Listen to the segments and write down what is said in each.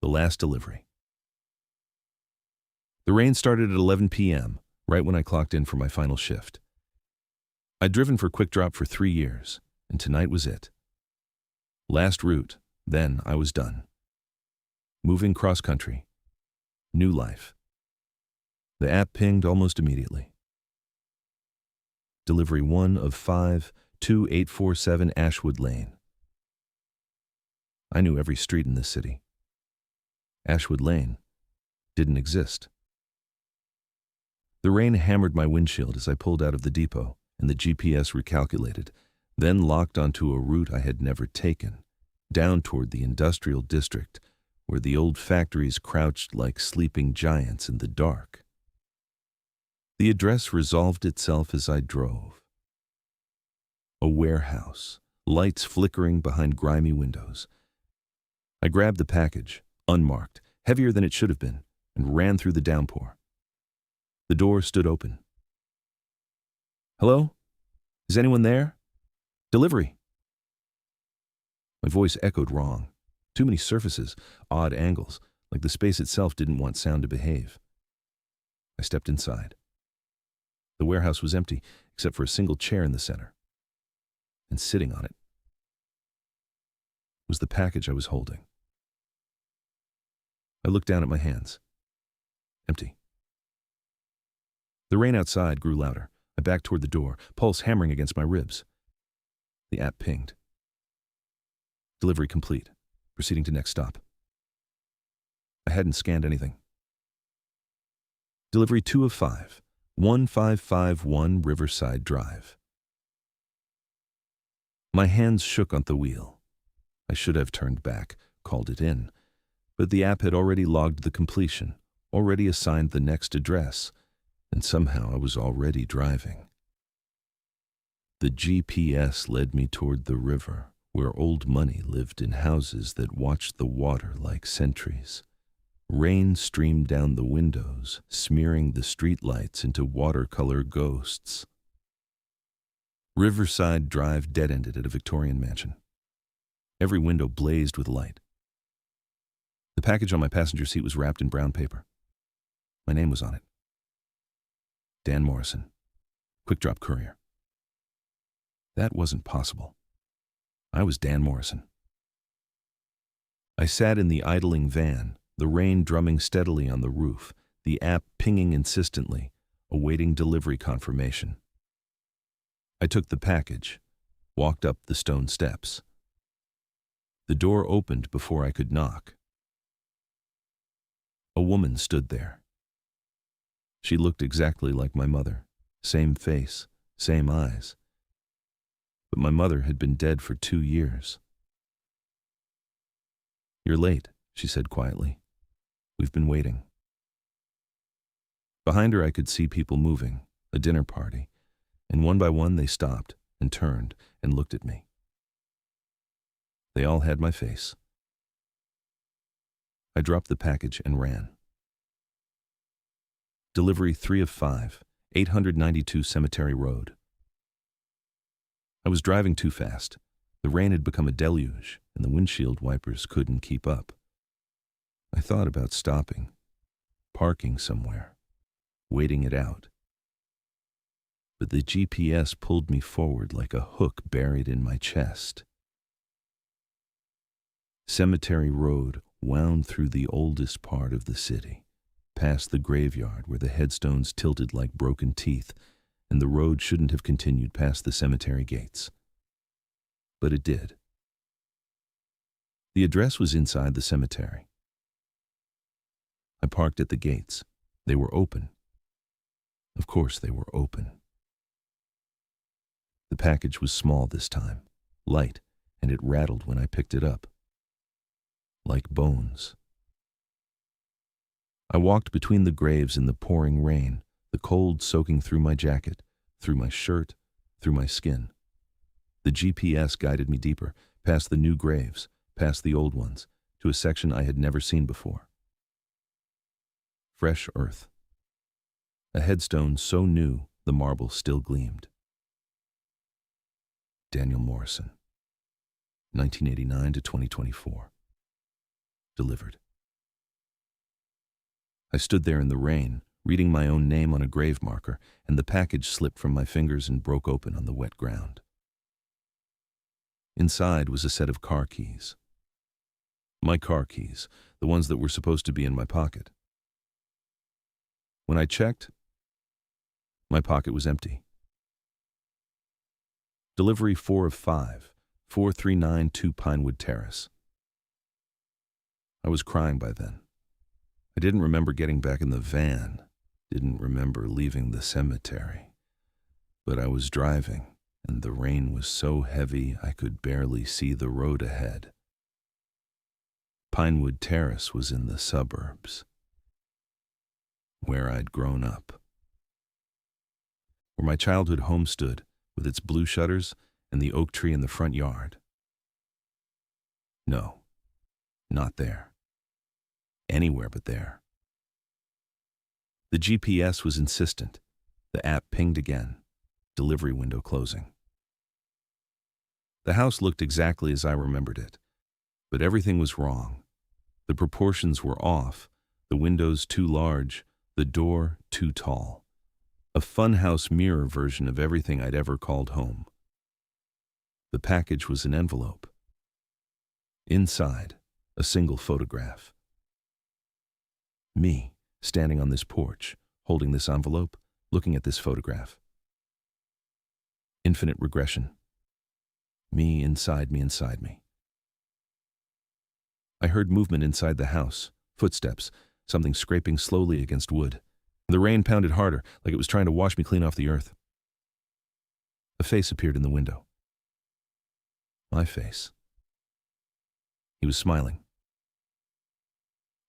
The last delivery. The rain started at 11 p.m., right when I clocked in for my final shift. I'd driven for Quick Drop for 3 years, and tonight was it. Last route, then I was done. Moving cross-country. New life. The app pinged almost immediately. Delivery 1 of 5, 2847 Ashwood Lane. I knew every street in this city. Ashwood Lane didn't exist. The rain hammered my windshield as I pulled out of the depot, and the GPS recalculated, then locked onto a route I had never taken, down toward the industrial district, where the old factories crouched like sleeping giants in the dark. The address resolved itself as I drove. A warehouse, lights flickering behind grimy windows. I grabbed the package, unmarked, heavier than it should have been, and ran through the downpour. The door stood open. "Hello? Is anyone there? Delivery." My voice echoed wrong. Too many surfaces, odd angles, like the space itself didn't want sound to behave. I stepped inside. The warehouse was empty, except for a single chair in the center. And sitting on it was the package I was holding. I looked down at my hands. Empty. The rain outside grew louder. I backed toward the door, pulse hammering against my ribs. The app pinged. Delivery complete. Proceeding to next stop. I hadn't scanned anything. Delivery 2 of 5, 1551 Riverside Drive. My hands shook on the wheel. I should have turned back, called it in, but the app had already logged the completion, already assigned the next address, and somehow I was already driving. The GPS led me toward the river, where old money lived in houses that watched the water like sentries. Rain streamed down the windows, smearing the streetlights into watercolor ghosts. Riverside Drive dead-ended at a Victorian mansion. Every window blazed with light. The package on my passenger seat was wrapped in brown paper. My name was on it. Dan Morrison, Quick Drop Courier. That wasn't possible. I was Dan Morrison. I sat in the idling van, the rain drumming steadily on the roof, the app pinging insistently, awaiting delivery confirmation. I took the package, walked up the stone steps. The door opened before I could knock. A woman stood there. She looked exactly like my mother, same face, same eyes. But my mother had been dead for 2 years. "You're late," she said quietly. "We've been waiting." Behind her I could see people moving, a dinner party, and one by one they stopped and turned and looked at me. They all had my face. I dropped the package and ran. Delivery 3 of 5, 892 Cemetery Road. I was driving too fast. The rain had become a deluge, and the windshield wipers couldn't keep up. I thought about stopping, parking somewhere, waiting it out. But the GPS pulled me forward like a hook buried in my chest. Cemetery Road wound through the oldest part of the city, past the graveyard where the headstones tilted like broken teeth, and the road shouldn't have continued past the cemetery gates. But it did. The address was inside the cemetery. I parked at the gates. They were open. Of course they were open. The package was small this time, light, and it rattled when I picked it up. Like bones. I walked between the graves in the pouring rain, the cold soaking through my jacket, through my shirt, through my skin. The GPS guided me deeper, past the new graves, past the old ones, to a section I had never seen before. Fresh earth. A headstone so new the marble still gleamed. Daniel Morrison, 1989 to 2024. Delivered. I stood there in the rain, reading my own name on a grave marker, and the package slipped from my fingers and broke open on the wet ground. Inside was a set of car keys. My car keys, the ones that were supposed to be in my pocket. When I checked, my pocket was empty. Delivery 4 of 5, 4392 Pinewood Terrace. I was crying by then. I didn't remember getting back in the van, didn't remember leaving the cemetery. But I was driving, and the rain was so heavy I could barely see the road ahead. Pinewood Terrace was in the suburbs, where I'd grown up. Where my childhood home stood, with its blue shutters and the oak tree in the front yard. No, not there. Anywhere but there. The GPS was insistent. The app pinged again. Delivery window closing. The house looked exactly as I remembered it, but everything was wrong. The proportions were off, the windows too large, the door too tall. A funhouse mirror version of everything I'd ever called home. The package was an envelope. Inside, a single photograph. Me, standing on this porch, holding this envelope, looking at this photograph. Infinite regression. Me inside me inside me. I heard movement inside the house, footsteps, something scraping slowly against wood. The rain pounded harder, like it was trying to wash me clean off the earth. A face appeared in the window. My face. He was smiling.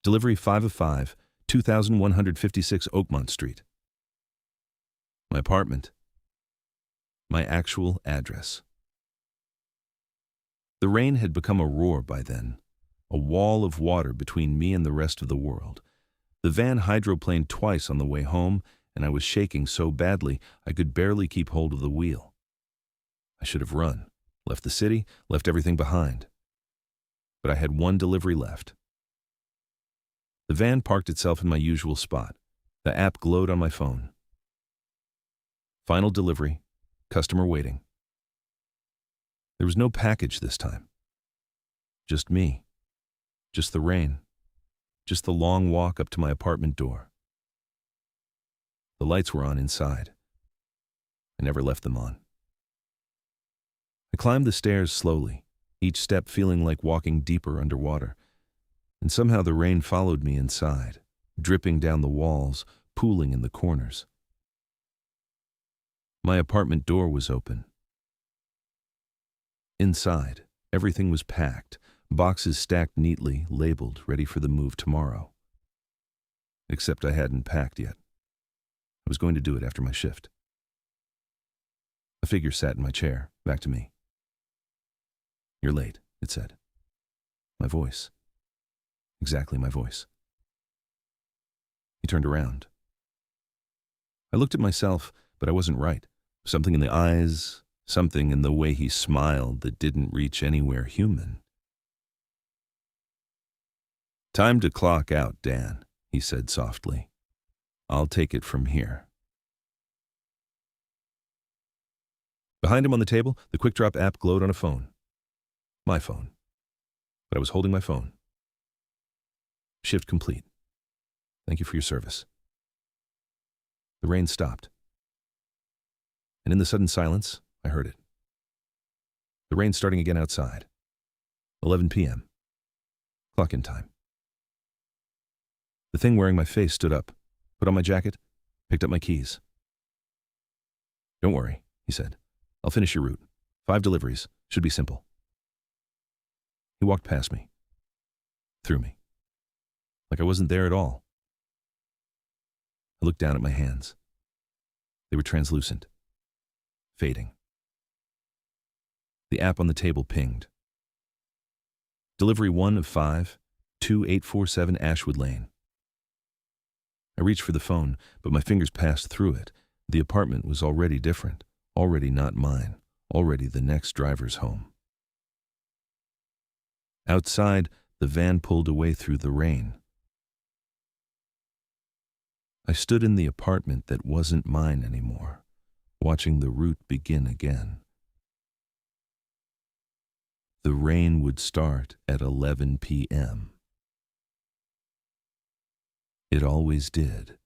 Delivery 5 of 5, 2156 Oakmont Street. My apartment. My actual address. The rain had become a roar by then, a wall of water between me and the rest of the world. The van hydroplaned twice on the way home, and I was shaking so badly I could barely keep hold of the wheel. I should have run, left the city, left everything behind. But I had one delivery left. The van parked itself in my usual spot. The app glowed on my phone. Final delivery, customer waiting. There was no package this time. Just me. Just the rain. Just the long walk up to my apartment door. The lights were on inside. I never left them on. I climbed the stairs slowly, each step feeling like walking deeper underwater. And somehow the rain followed me inside, dripping down the walls, pooling in the corners. My apartment door was open. Inside, everything was packed, boxes stacked neatly, labeled, ready for the move tomorrow. Except I hadn't packed yet. I was going to do it after my shift. A figure sat in my chair, back to me. "You're late," it said. My voice. Exactly my voice. He turned around. I looked at myself, but I wasn't right. Something in the eyes, something in the way he smiled that didn't reach anywhere human. "Time to clock out, Dan," he said softly. "I'll take it from here." Behind him on the table, the Quick Drop app glowed on a phone. My phone. But I was holding my phone. "Shift complete. Thank you for your service." The rain stopped. And in the sudden silence, I heard it. The rain starting again outside. 11 p.m. Clock-in time. The thing wearing my face stood up, put on my jacket, picked up my keys. "Don't worry," he said. "I'll finish your route. 5 deliveries. Should be simple." He walked past me. Through me. Like I wasn't there at all. I looked down at my hands. They were translucent. Fading. The app on the table pinged. Delivery 1 of 5, 2847 Ashwood Lane. I reached for the phone, but my fingers passed through it. The apartment was already different, already not mine, already the next driver's home. Outside, the van pulled away through the rain. I stood in the apartment that wasn't mine anymore, watching the route begin again. The rain would start at 11 p.m. It always did.